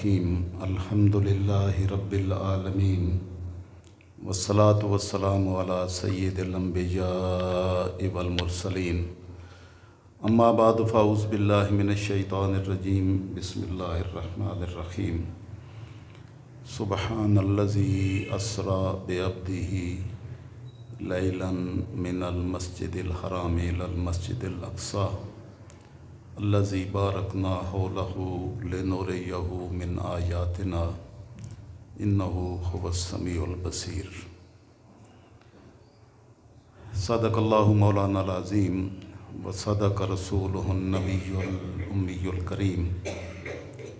الرحیم الحمدللہ رب العالمین والصلاة والسلام علی سید الانبیاء والمرسلین اما بعد فاعوذ باللہ من الشیطان الرجیم بسم اللہ الرحمن الرحیم سبحان الذی اسریٰ بعبدہ لیلا من المسجد الحرام الی المسجد الاقصی الذی بارکنا حولہ لنریہ من آیاتنا انہ هو السمیع البصیر۔ صدق اللہ مولانا العظیم وصدق رسولہ النبی الامی الکریم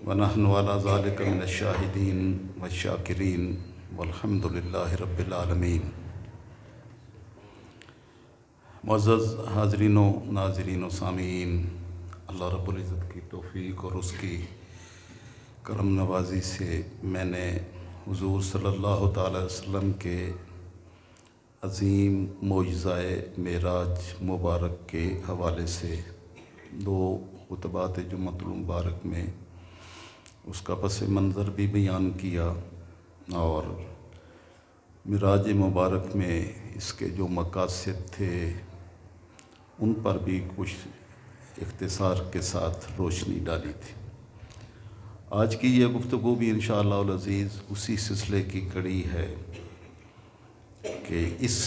ونحن علی ذلک من الشاہدین والشاکرین والحمد للہ رب العالمین۔ معزز حاضرین و ناظرین و سامعین، اللہ رب العزت کی توفیق اور اس کی کرم نوازی سے میں نے حضور صلی اللہ تعالی وسلم کے عظیم معجزہ معراج مبارک کے حوالے سے دو خطبات جمعۃ المبارک میں اس کا پس منظر بھی بیان کیا، اور معراج مبارک میں اس کے جو مقاصد تھے ان پر بھی کچھ اختصار کے ساتھ روشنی ڈالی تھی۔ آج کی یہ گفتگو بھی انشاءاللہ العزیز اسی سلسلے کی کڑی ہے کہ اس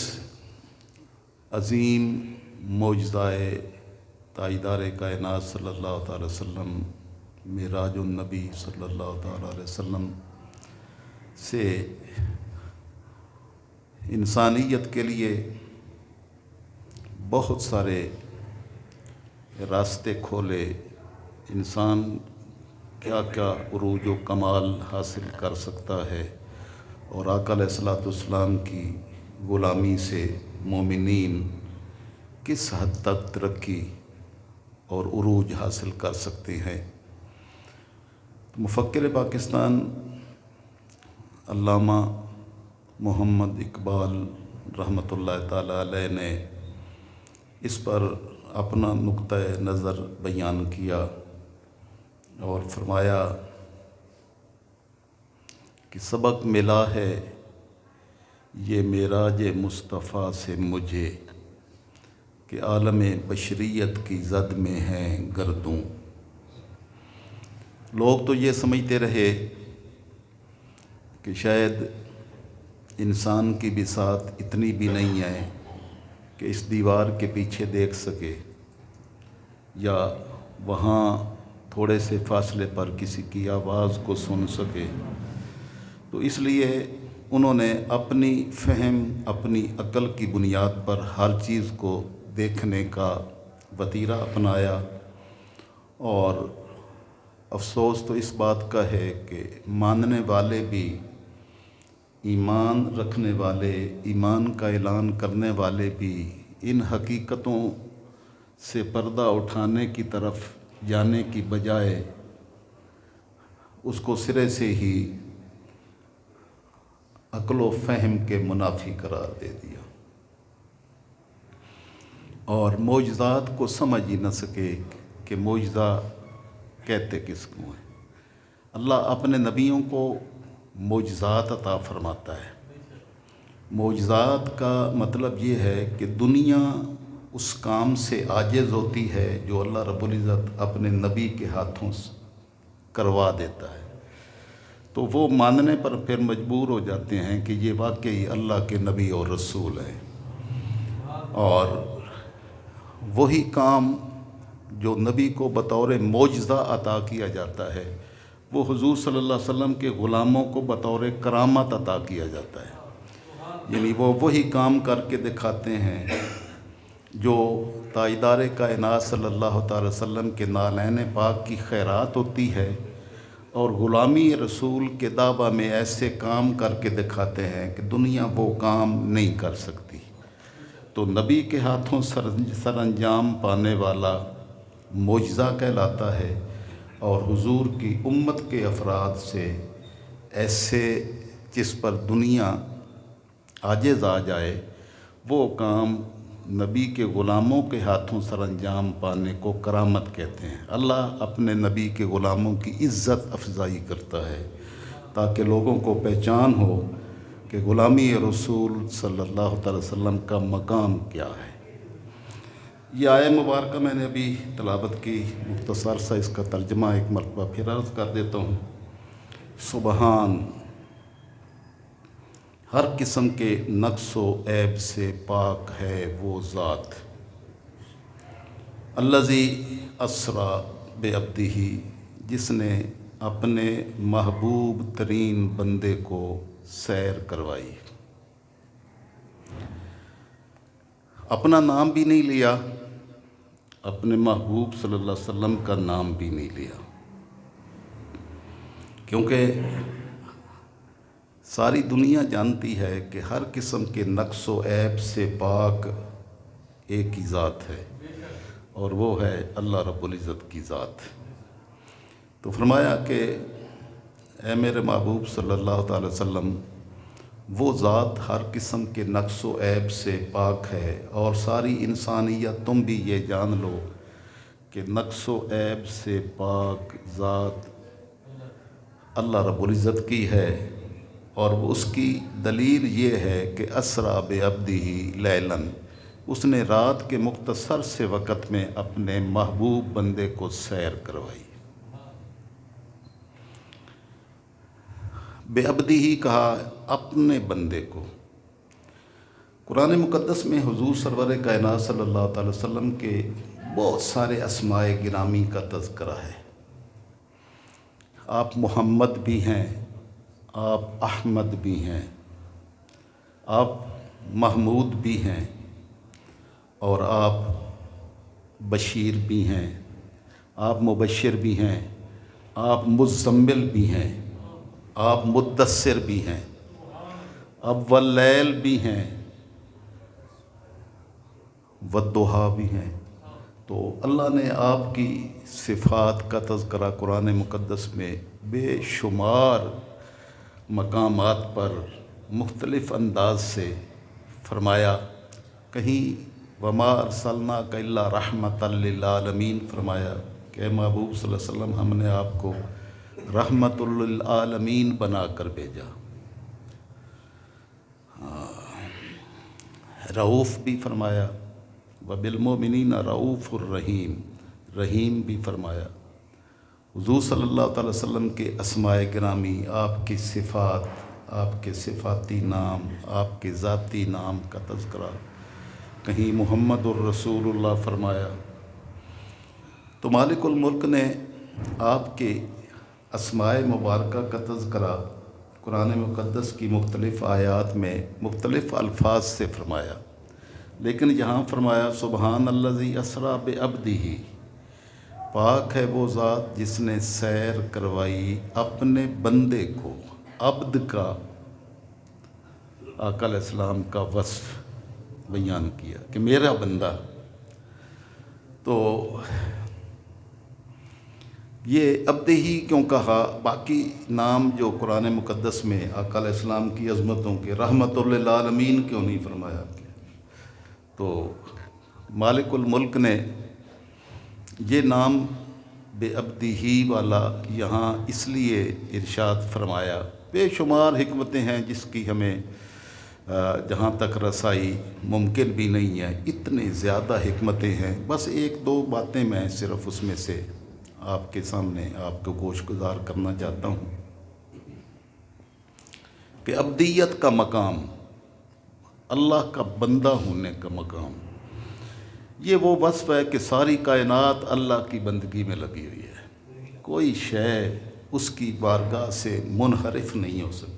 عظیم معجزہ تاجدار کائنات صلی اللہ تعالی وسلم معراج النبی صلی اللہ تعالی علیہ وسلم سے انسانیت کے لیے بہت سارے راستے کھولے، انسان کیا کیا عروج و کمال حاصل کر سکتا ہے، اور آقا علیہ الصلوۃ والسلام کی غلامی سے مومنین کس حد تک ترقی اور عروج حاصل کر سکتے ہیں۔ مفکر پاکستان علامہ محمد اقبال رحمۃ اللہ تعالی علیہ نے اس پر اپنا نقطہ نظر بیان کیا اور فرمایا کہ سبق ملا ہے یہ معراج مصطفیٰ سے مجھے کہ عالم بشریت کی زد میں ہیں گردوں۔ لوگ تو یہ سمجھتے رہے کہ شاید انسان کی بساط اتنی بھی نہیں ہے کہ اس دیوار کے پیچھے دیکھ سکے یا وہاں تھوڑے سے فاصلے پر کسی کی آواز کو سن سکے، تو اس لیے انہوں نے اپنی فہم، اپنی عقل کی بنیاد پر ہر چیز کو دیکھنے کا وتیرہ اپنایا۔ اور افسوس تو اس بات کا ہے کہ ماننے والے بھی، ایمان رکھنے والے، ایمان کا اعلان کرنے والے بھی ان حقیقتوں سے پردہ اٹھانے کی طرف جانے کی بجائے اس کو سرے سے ہی عقل و فہم کے منافی قرار دے دیا، اور معجزات کو سمجھ ہی نہ سکے کہ معجزہ کہتے کس کو ہیں۔ اللہ اپنے نبیوں کو معجزات عطا فرماتا ہے۔ معجزات کا مطلب یہ ہے کہ دنیا اس کام سے عاجز ہوتی ہے جو اللہ رب العزت اپنے نبی کے ہاتھوں سے کروا دیتا ہے، تو وہ ماننے پر پھر مجبور ہو جاتے ہیں کہ یہ واقعی اللہ کے نبی اور رسول ہیں۔ اور وہی کام جو نبی کو بطور معجزہ عطا کیا جاتا ہے وہ حضور صلی اللہ علیہ وسلم کے غلاموں کو بطور کرامت عطا کیا جاتا ہے، یعنی وہ وہی کام کر کے دکھاتے ہیں جو تاجدار کائنات صلی اللہ تعالی وسلم کے نالین پاک کی خیرات ہوتی ہے، اور غلامی رسول کے دعویٰ میں ایسے کام کر کے دکھاتے ہیں کہ دنیا وہ کام نہیں کر سکتی۔ تو نبی کے ہاتھوں سر انجام پانے والا معجزہ کہلاتا ہے، اور حضور کی امت کے افراد سے ایسے جس پر دنیا عاجز آ جائے وہ کام نبی کے غلاموں کے ہاتھوں سر انجام پانے کو کرامت کہتے ہیں۔ اللہ اپنے نبی کے غلاموں کی عزت افزائی کرتا ہے تاکہ لوگوں کو پہچان ہو کہ غلامی رسول صلی اللہ تعالی وسلم کا مقام کیا ہے۔ یہ آیہ مبارکہ میں نے ابھی تلاوت کی، مختصر سا اس کا ترجمہ ایک مرتبہ پھر عرض کر دیتا ہوں۔ سبحان، ہر قسم کے نقص و عیب سے پاک ہے وہ ذات، الذی اسری بعبدہ، جس نے اپنے محبوب ترین بندے کو سیر کروائی۔ اپنا نام بھی نہیں لیا، اپنے محبوب صلی اللہ علیہ وسلم کا نام بھی نہیں لیا، کیونکہ ساری دنیا جانتی ہے کہ ہر قسم کے نقص و عیب سے پاک ایک ہی ذات ہے، اور وہ ہے اللہ رب العزت کی ذات۔ تو فرمایا کہ اے میرے محبوب صلی اللہ تعالی وسلم، وہ ذات ہر قسم کے نقص و عیب سے پاک ہے، اور ساری انسانیت تم بھی یہ جان لو کہ نقص و عیب سے پاک ذات اللہ رب العزت کی ہے، اور اس کی دلیل یہ ہے کہ اسریٰ بعبدہ لیلاً، اس نے رات کے مختصر سے وقت میں اپنے محبوب بندے کو سیر کروائی۔ بعبدہ ہی کہا، اپنے بندے کو۔ قرآن مقدس میں حضور سرور کائنات صلی اللہ تعالی وسلم کے بہت سارے اسماء گرامی کا تذکرہ ہے۔ آپ محمد بھی ہیں، آپ احمد بھی ہیں، آپ محمود بھی ہیں، اور آپ بشیر بھی ہیں، آپ مبشر بھی ہیں، آپ مزمل بھی ہیں، آپ مدثر بھی ہیں، آپ واللیل بھی ہیں، والضحیٰ بھی ہیں۔ تو اللہ نے آپ کی صفات کا تذکرہ قرآن مقدس میں بے شمار مقامات پر مختلف انداز سے فرمایا۔ کہیں وما ارسلناک الا رحمۃ للعالمین فرمایا کہ اے محبوب صلی اللہ علیہ وسلم، ہم نے آپ کو رحمت للعالمین بنا کر بھیجا۔ رؤوف بھی فرمایا، وبالمؤمنین رؤوف الرحیم، رحیم بھی فرمایا۔ حضور صلی اللہ تعالی وسلم کے اسماء گرامی، آپ کی صفات، آپ کے صفاتی نام، آپ کے ذاتی نام کا تذکرہ، کہیں محمد الرسول اللہ فرمایا۔ تو مالک الملک نے آپ کے اسماء مبارکہ کا تذکرہ قرآن مقدس کی مختلف آیات میں مختلف الفاظ سے فرمایا، لیکن یہاں فرمایا سبحان الذی اسریٰ بعبدہ، پاک ہے وہ ذات جس نے سیر کروائی اپنے بندے کو۔ عبد کا آقا علیہ السلام کا وصف بیان کیا کہ میرا بندہ۔ تو یہ عبد ہی کیوں کہا؟ باقی نام جو قرآن مقدس میں آقا علیہ السلام کی عظمتوں کے رحمت للعالمین کیوں نہیں فرمایا؟ تو مالک الملک نے یہ نام بعبدہ ہی والا یہاں اس لیے ارشاد فرمایا۔ بے شمار حکمتیں ہیں جس کی ہمیں جہاں تک رسائی ممکن بھی نہیں ہے، اتنے زیادہ حکمتیں ہیں۔ بس ایک دو باتیں میں صرف اس میں سے آپ کے سامنے آپ کو گوش گزار کرنا چاہتا ہوں کہ عبدیت کا مقام، اللہ کا بندہ ہونے کا مقام، یہ وہ وصف ہے کہ ساری کائنات اللہ کی بندگی میں لگی ہوئی ہے، کوئی شے اس کی بارگاہ سے منحرف نہیں ہو سکتی۔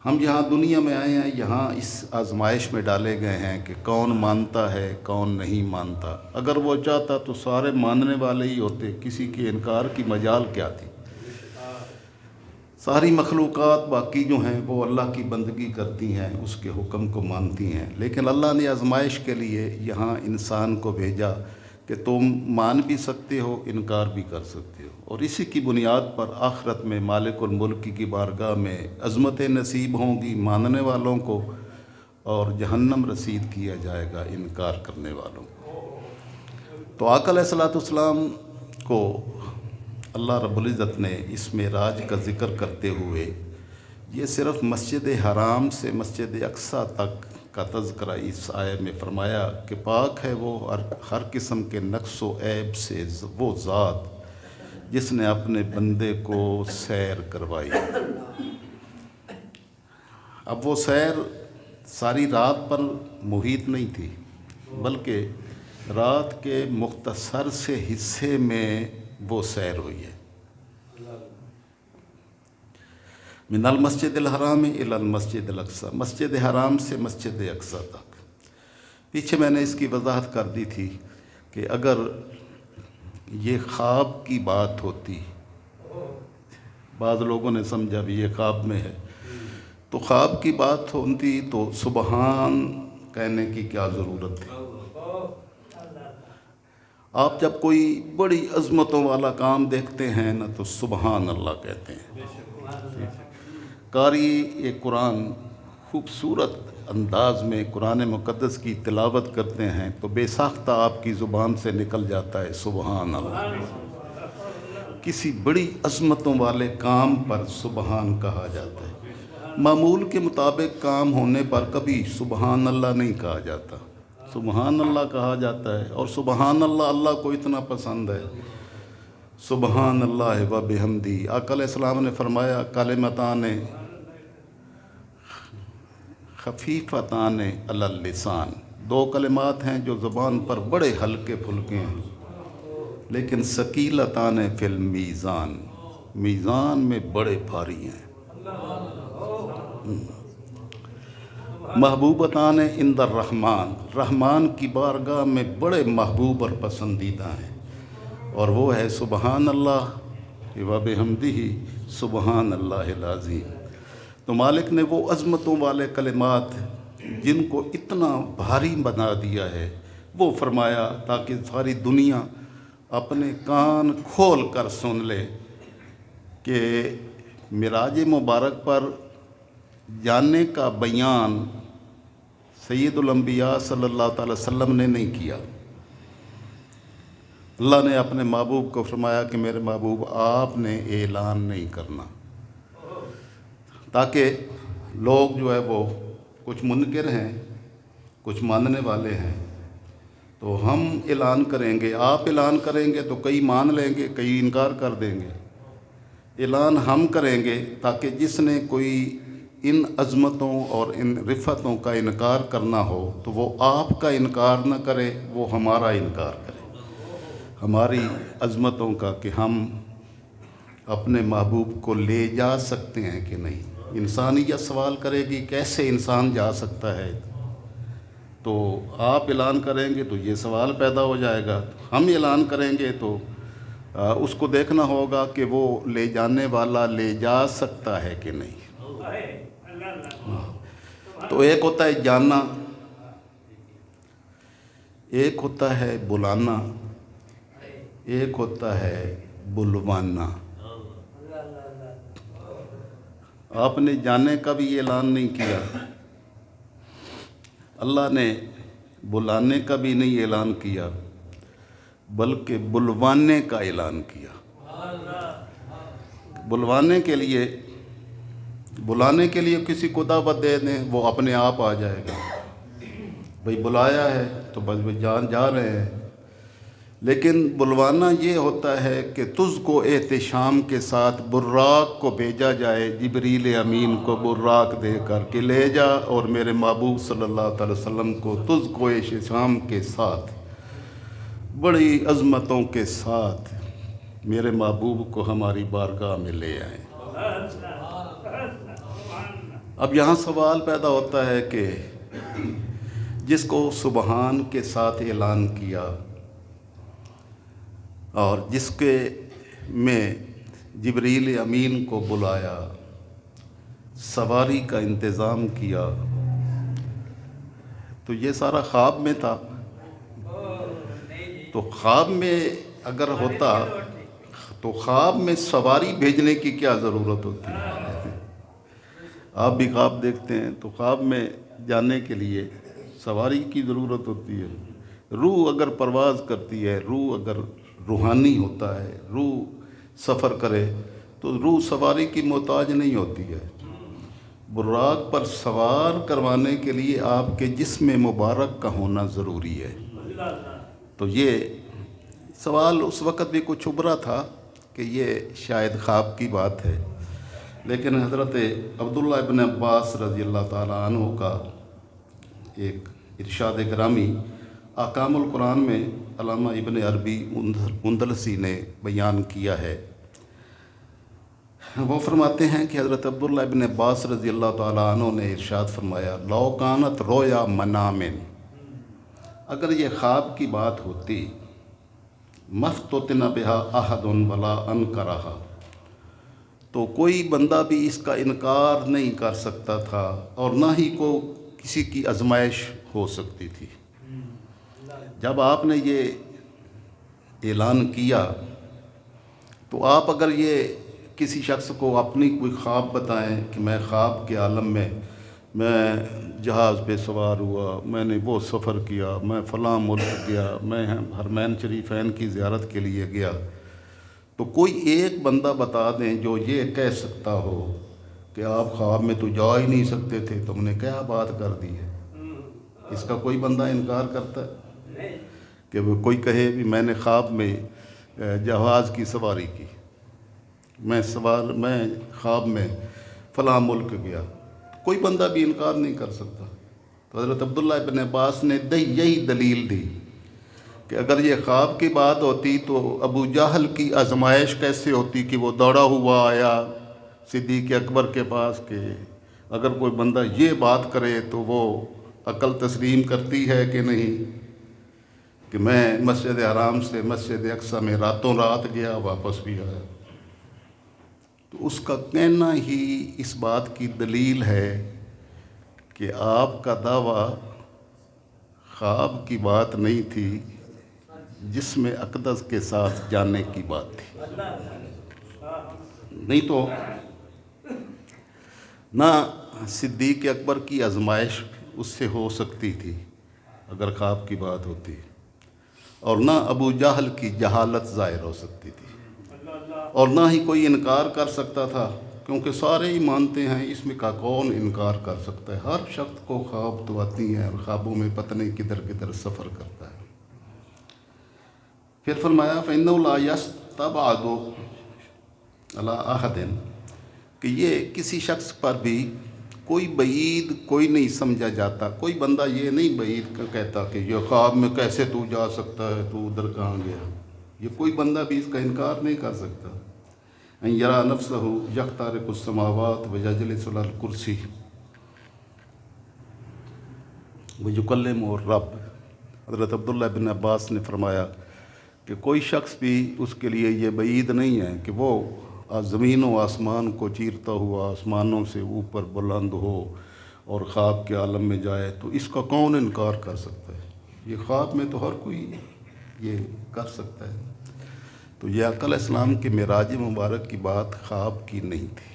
ہم یہاں دنیا میں آئے ہیں، یہاں اس آزمائش میں ڈالے گئے ہیں کہ کون مانتا ہے کون نہیں مانتا۔ اگر وہ چاہتا تو سارے ماننے والے ہی ہوتے، کسی کے انکار کی مجال کیا تھی؟ ساری مخلوقات باقی جو ہیں وہ اللہ کی بندگی کرتی ہیں، اس کے حکم کو مانتی ہیں، لیکن اللہ نے آزمائش کے لیے یہاں انسان کو بھیجا کہ تم مان بھی سکتے ہو، انکار بھی کر سکتے ہو، اور اسی کی بنیاد پر آخرت میں مالک الملک کی بارگاہ میں عظمتیں نصیب ہوں گی ماننے والوں کو، اور جہنم رسید کیا جائے گا انکار کرنے والوں کو۔ تو آقا علیہ الصلوۃ والسلام کو اللہ رب العزت نے اس معراج کا ذکر کرتے ہوئے یہ صرف مسجد حرام سے مسجد اقصیٰ تک کا تذکرہ اس آیے میں فرمایا کہ پاک ہے وہ ہر قسم کے نقص و عیب سے وہ ذات جس نے اپنے بندے کو سیر کروائی۔ اب وہ سیر ساری رات پر محیط نہیں تھی، بلکہ رات کے مختصر سے حصے میں وہ سیر ہوئی ہے۔ من المسجد الحرام الی المسجد الاقصیٰ، مسجد حرام سے مسجد اقصیٰ تک۔ پیچھے میں نے اس کی وضاحت کر دی تھی کہ اگر یہ خواب کی بات ہوتی، بعض لوگوں نے سمجھا بھی یہ خواب میں ہے، تو خواب کی بات ہوتی تو سبحان کہنے کی کیا ضرورت تھی؟ آپ جب کوئی بڑی عظمتوں والا کام دیکھتے ہیں نا تو سبحان اللہ کہتے ہیں۔ قاری یہ قرآن خوبصورت انداز میں قرآن مقدس کی تلاوت کرتے ہیں تو بے ساختہ آپ کی زبان سے نکل جاتا ہے سبحان اللہ۔ کسی بڑی عظمتوں والے کام پر سبحان کہا جاتا ہے۔ معمول کے مطابق کام ہونے پر کبھی سبحان اللہ نہیں کہا جاتا، سبحان اللہ کہا جاتا ہے، اور سبحان اللہ اللہ کو اتنا پسند ہے۔ سبحان اللہ و بحمدی، آقا علیہ السلام نے فرمایا کلمتان خفیفتان علی اللسان، دو کلمات ہیں جو زبان پر بڑے ہلکے پھلکے ہیں لیکن ثقیلتان فی المیزان، میزان میں بڑے بھاری ہیں۔ محبوبتان عند الرحمن، رحمان کی بارگاہ میں بڑے محبوب اور پسندیدہ ہیں، اور وہ ہے سبحان اللہ و بحمدہ سبحان اللہ العظیم۔ تو مالک نے وہ عظمتوں والے کلمات جن کو اتنا بھاری بنا دیا ہے وہ فرمایا تاکہ ساری دنیا اپنے کان کھول کر سن لے کہ معراج مبارک پر جانے کا بیان سید الانبیاء صلی اللہ تعالی وسلم نے نہیں کیا۔ اللہ نے اپنے محبوب کو فرمایا کہ میرے محبوب آپ نے اعلان نہیں کرنا، تاکہ لوگ جو ہے وہ کچھ منکر ہیں کچھ ماننے والے ہیں، تو ہم اعلان کریں گے، آپ اعلان کریں گے تو کئی مان لیں گے کئی انکار کر دیں گے۔ اعلان ہم کریں گے تاکہ جس نے کوئی ان عظمتوں اور ان رفتوں کا انکار کرنا ہو تو وہ آپ کا انکار نہ کرے، وہ ہمارا انکار کرے، ہماری عظمتوں کا، کہ ہم اپنے محبوب کو لے جا سکتے ہیں کہ نہیں۔ انسانیت سوال کرے گی کیسے انسان جا سکتا ہے، تو آپ اعلان کریں گے تو یہ سوال پیدا ہو جائے گا، ہم اعلان کریں گے تو اس کو دیکھنا ہوگا کہ وہ لے جانے والا لے جا سکتا ہے کہ نہیں۔ تو ایک ہوتا ہے جاننا، ایک ہوتا ہے بلانا، ایک ہوتا ہے بلوانا۔ آپ نے جانے کا بھی اعلان نہیں کیا، اللہ نے بلانے کا بھی نہیں اعلان کیا، بلکہ بلوانے کا اعلان کیا۔ بلوانے کے لیے، بلانے کے لیے کسی کو دعوت دے دیں وہ اپنے آپ آ جائے گا، بھئی بلایا ہے تو بس جا رہے ہیں۔ لیکن بلوانا یہ ہوتا ہے کہ تجھ کو احتشام کے ساتھ براق کو بھیجا جائے، جبریل امین کو براق دے کر کہ لے جا، اور میرے محبوب صلی اللہ تعالی وسلم کو تجھ کو احتشام کے ساتھ بڑی عظمتوں کے ساتھ میرے محبوب کو ہماری بارگاہ میں لے آئیں۔ اب یہاں سوال پیدا ہوتا ہے کہ جس کو سبحان کے ساتھ اعلان کیا اور جس کے میں جبریل امین کو بلایا، سواری کا انتظام کیا، تو یہ سارا خواب میں تھا۔ تو خواب میں اگر ہوتا تو خواب میں سواری بھیجنے کی کیا ضرورت ہوتی ہے؟ آپ بھی خواب دیکھتے ہیں تو خواب میں جانے کے لیے سواری کی ضرورت ہوتی ہے۔ روح اگر پرواز کرتی ہے، روح اگر روحانی ہوتا ہے، روح سفر کرے تو روح سواری کی محتاج نہیں ہوتی ہے۔ براق پر سوار کروانے کے لیے آپ کے جسم مبارک کا ہونا ضروری ہے۔ تو یہ سوال اس وقت بھی کچھ ابھرا تھا کہ یہ شاید خواب کی بات ہے، لیکن حضرت عبداللہ ابن عباس رضی اللہ تعالیٰ عنہ کا ایک ارشاد گرامی احکام القرآن میں علامہ ابن عربی اندلسی نے بیان کیا ہے۔ وہ فرماتے ہیں کہ حضرت عبداللہ ابن عباس رضی اللہ تعالیٰ عنہ نے ارشاد فرمایا، لو کانت رویا منامن، اگر یہ خواب کی بات ہوتی، مفتتن بہا احد ولا انکرہا، تو کوئی بندہ بھی اس کا انکار نہیں کر سکتا تھا اور نہ ہی کو کسی کی آزمائش ہو سکتی تھی۔ جب آپ نے یہ اعلان کیا تو آپ اگر یہ کسی شخص کو اپنی کوئی خواب بتائیں کہ میں خواب کے عالم میں جہاز پہ سوار ہوا، میں نے وہ سفر کیا، میں فلاں ملک گیا، میں حرمین شریفین کی زیارت کے لیے گیا، تو کوئی ایک بندہ بتا دیں جو یہ کہہ سکتا ہو کہ آپ خواب میں تو جا ہی نہیں سکتے تھے، تم نے کیا بات کر دی ہے۔ اس کا کوئی بندہ انکار کرتا ہے کہ وہ کوئی کہے بھی میں نے خواب میں جہاز کی سواری کی، میں خواب میں فلاں ملک گیا، کوئی بندہ بھی انکار نہیں کر سکتا۔ تو حضرت عبداللہ ابن عباس نے یہی دلیل دی کہ اگر یہ خواب کی بات ہوتی تو ابو جہل کی آزمائش کیسے ہوتی کہ وہ دوڑا ہوا آیا صدیق اکبر کے پاس کہ اگر کوئی بندہ یہ بات کرے تو وہ عقل تسلیم کرتی ہے کہ نہیں، کہ میں مسجد حرام سے مسجد اقصی میں راتوں رات گیا واپس بھی آیا۔ تو اس کا کہنا ہی اس بات کی دلیل ہے کہ آپ کا دعویٰ خواب کی بات نہیں تھی، جسم اقدس کے ساتھ جانے کی بات تھی۔ نہیں تو نہ صدیق اکبر کی آزمائش اس سے ہو سکتی تھی اگر خواب کی بات ہوتی، اور نہ ابو جہل کی جہالت ظاہر ہو سکتی تھی، اور نہ ہی کوئی انکار کر سکتا تھا، کیونکہ سارے ہی مانتے ہیں اس میں کا کون انکار کر سکتا ہے۔ ہر شخص کو خواب تو آتی ہیں اور خوابوں میں پتہ نہیں کدھر کدھر سفر کرتا ہے۔ پھر فرمایا فَإِنَّهُ لَا يَسْتَبْعَدُ عَلَىٰ أَحَدٍ، کہ یہ کسی شخص پر بھی کوئی بعید کوئی نہیں سمجھا جاتا، کوئی بندہ یہ نہیں بعید کہتا کہ یہ خواب میں کیسے تو جا سکتا ہے، تو ادھر کہاں گیا، یہ کوئی بندہ بھی اس کا انکار نہیں کر سکتا۔ ان یرا نفسہ یخترق السماوات ویجلس علی الکرسی ویکلم الرب، حضرت عبداللہ بن عباس نے فرمایا کہ کوئی شخص بھی اس کے لیے یہ بعید نہیں ہے کہ وہ زمین و آسمان کو چیرتا ہوا آسمانوں سے اوپر بلند ہو اور خواب کے عالم میں جائے، تو اس کا کون انکار کر سکتا ہے؟ یہ خواب میں تو ہر کوئی یہ کر سکتا ہے۔ تو یہ آقا علیہ السلام کے معراج مبارک کی بات خواب کی نہیں تھی۔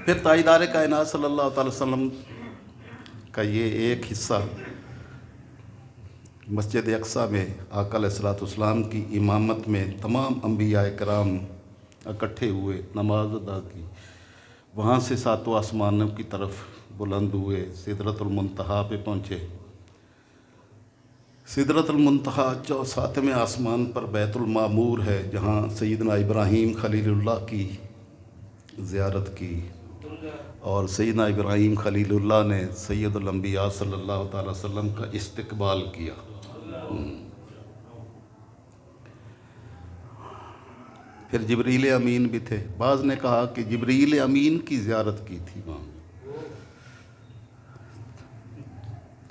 پھر تاجدار کائنات صلی اللہ تعالی وسلم کا یہ ایک حصہ مسجد اقصی میں آقا علیہ السلام کی امامت میں تمام انبیاء کرام اکٹھے ہوئے، نماز ادا کی، وہاں سے ساتوں آسمانوں کی طرف بلند ہوئے، سدرۃ المنتہا پہ پہنچے۔ سدرۃ المنتہا ساتویں آسمان پر بیت المعمور ہے، جہاں سیدنا ابراہیم خلیل اللہ کی زیارت کی، اور سیدنا ابراہیم خلیل اللہ نے سید الانبیاء صلی اللہ تعالی وسلم کا استقبال کیا۔ پھر جبریل امین بھی تھے، بعض نے کہا کہ جبریل امین کی زیارت کی تھی وہاں،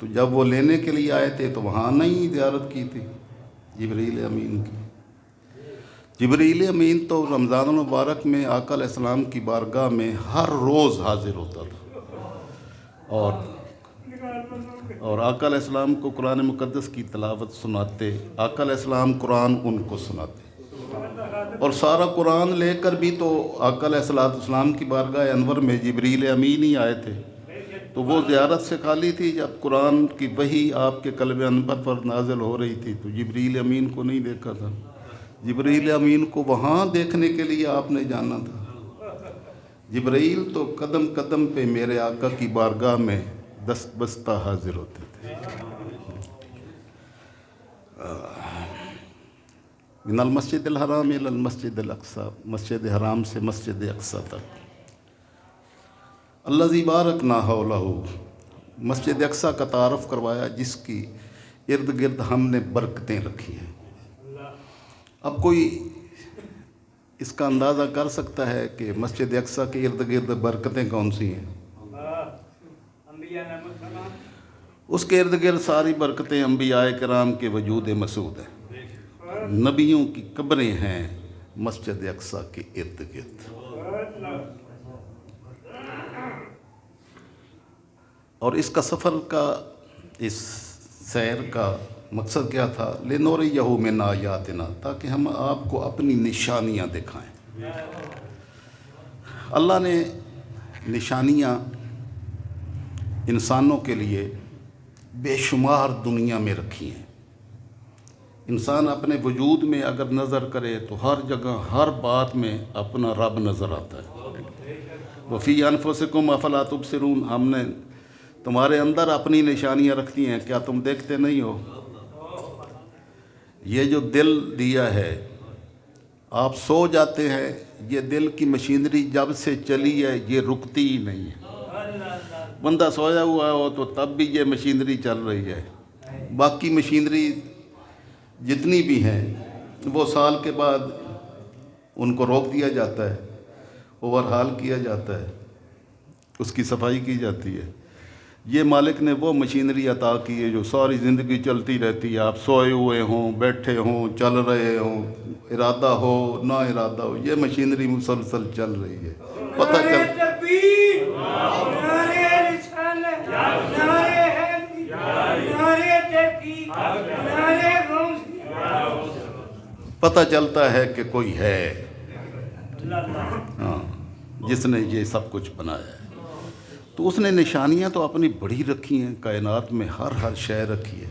تو جب وہ لینے کے لیے آئے تھے تو وہاں نہیں زیارت کی تھی جبریل امین کی۔ جبریل امین تو رمضان المبارک میں آقا علیہ السلام کی بارگاہ میں ہر روز حاضر ہوتا تھا، اور آقا علیہ السلام کو قرآن مقدس کی تلاوت سناتے، آقا علیہ السلام قرآن ان کو سناتے۔ اور سارا قرآن لے کر بھی تو آقا علیہ السلام کی بارگاہ انور میں جبریل امین ہی آئے تھے، تو وہ زیارت سے خالی تھی. جب قرآن کی وحی آپ کے قلب انور پر نازل ہو رہی تھی تو جبریل امین کو نہیں دیکھا تھا. جبریل امین کو وہاں دیکھنے کے لیے آپ نے جانا تھا. جبریل تو قدم قدم پہ میرے آقا کی بارگاہ میں دست بستہ حاضر ہوتے تھے. من المسجد الحرام الی المسجد الاقصی، مسجد حرام سے مسجد اقصی تک. الذی بارکنا حولہ، مسجد اقصی کا تعارف کروایا جس کی ارد گرد ہم نے برکتیں رکھی ہیں. اب کوئی اس کا اندازہ کر سکتا ہے کہ مسجد اقصی کے ارد گرد برکتیں کون سی ہیں؟ اس کے ارد گرد ساری برکتیں انبیاء کرام کے وجود مسعود ہیں. نبیوں کی قبریں ہیں مسجد اقصی کے ارد گرد. اور اس کا سفر کا، اس سیر کا مقصد کیا تھا؟ لِنُرِيَهُ مِنْ آیَاتِنَا، تاکہ ہم آپ کو اپنی نشانیاں دکھائیں. اللہ نے نشانیاں انسانوں کے لیے بے شمار دنیا میں رکھی ہیں. انسان اپنے وجود میں اگر نظر کرے تو ہر جگہ ہر بات میں اپنا رب نظر آتا ہے. وَفِي أَنفُسِكُمْ أَفَلَا تُبْصِرُونَ، ہم نے تمہارے اندر اپنی نشانیاں رکھتی ہیں، کیا تم دیکھتے نہیں ہو؟ یہ جو دل دیا ہے، آپ سو جاتے ہیں، یہ دل کی مشینری جب سے چلی ہے یہ رکتی ہی نہیں ہے. بندہ سویا ہوا ہو تو تب بھی یہ مشینری چل رہی ہے. باقی مشینری جتنی بھی ہیں وہ سال کے بعد ان کو روک دیا جاتا ہے، اوور ہال کیا جاتا ہے، اس کی صفائی کی جاتی ہے. یہ مالک نے وہ مشینری عطا کی ہے جو ساری زندگی چلتی رہتی ہے. آپ سوئے ہوئے ہوں، بیٹھے ہوں، چل رہے ہوں، ارادہ ہو نا ارادہ ہو، یہ مشینری مسلسل چل رہی ہے. پتہ چلتا ہے کہ کوئی ہے، ہاں، جس نے یہ سب کچھ بنایا ہے. تو اس نے نشانیاں تو اپنی بڑی رکھی ہیں، کائنات میں ہر شے رکھی ہے.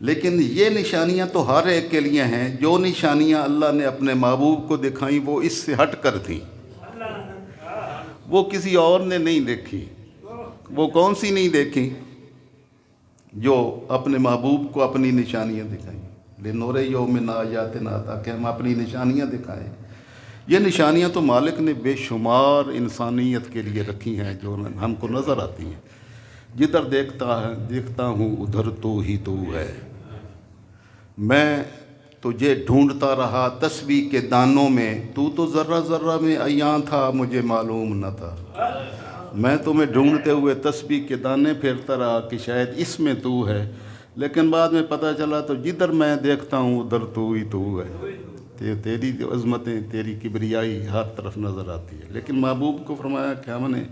لیکن یہ نشانیاں تو ہر ایک کے لیے ہیں. جو نشانیاں اللہ نے اپنے محبوب کو دکھائیں وہ اس سے ہٹ کر تھیں، وہ کسی اور نے نہیں دیکھی. وہ کون سی نہیں دیکھی؟ جو اپنے محبوب کو اپنی نشانیاں دکھائیں. لِنُرِيَهُ مِنْ آیَاتِنَا، تاکہ ہم اپنی نشانیاں دکھائیں. یہ نشانیاں تو مالک نے بے شمار انسانیت کے لیے رکھی ہیں جو ہم کو نظر آتی ہیں. جدھر دیکھتا ہوں ادھر تو ہی تو ہے. میں تجھے ڈھونڈتا رہا تسبیح کے دانوں میں، تو ذرہ ذرہ میں عیاں تھا مجھے معلوم نہ تھا. میں تمہیں ڈھونڈتے ہوئے تسبیح کے دانے پھیرتا رہا کہ شاید اس میں تو ہے، لیکن بعد میں پتہ چلا تو جدھر میں دیکھتا ہوں ادھر تو ہی تو ہے. تیری عظمتیں، تیری کبریائی ہر طرف نظر آتی ہے. لیکن محبوب کو فرمایا کہ ہم نے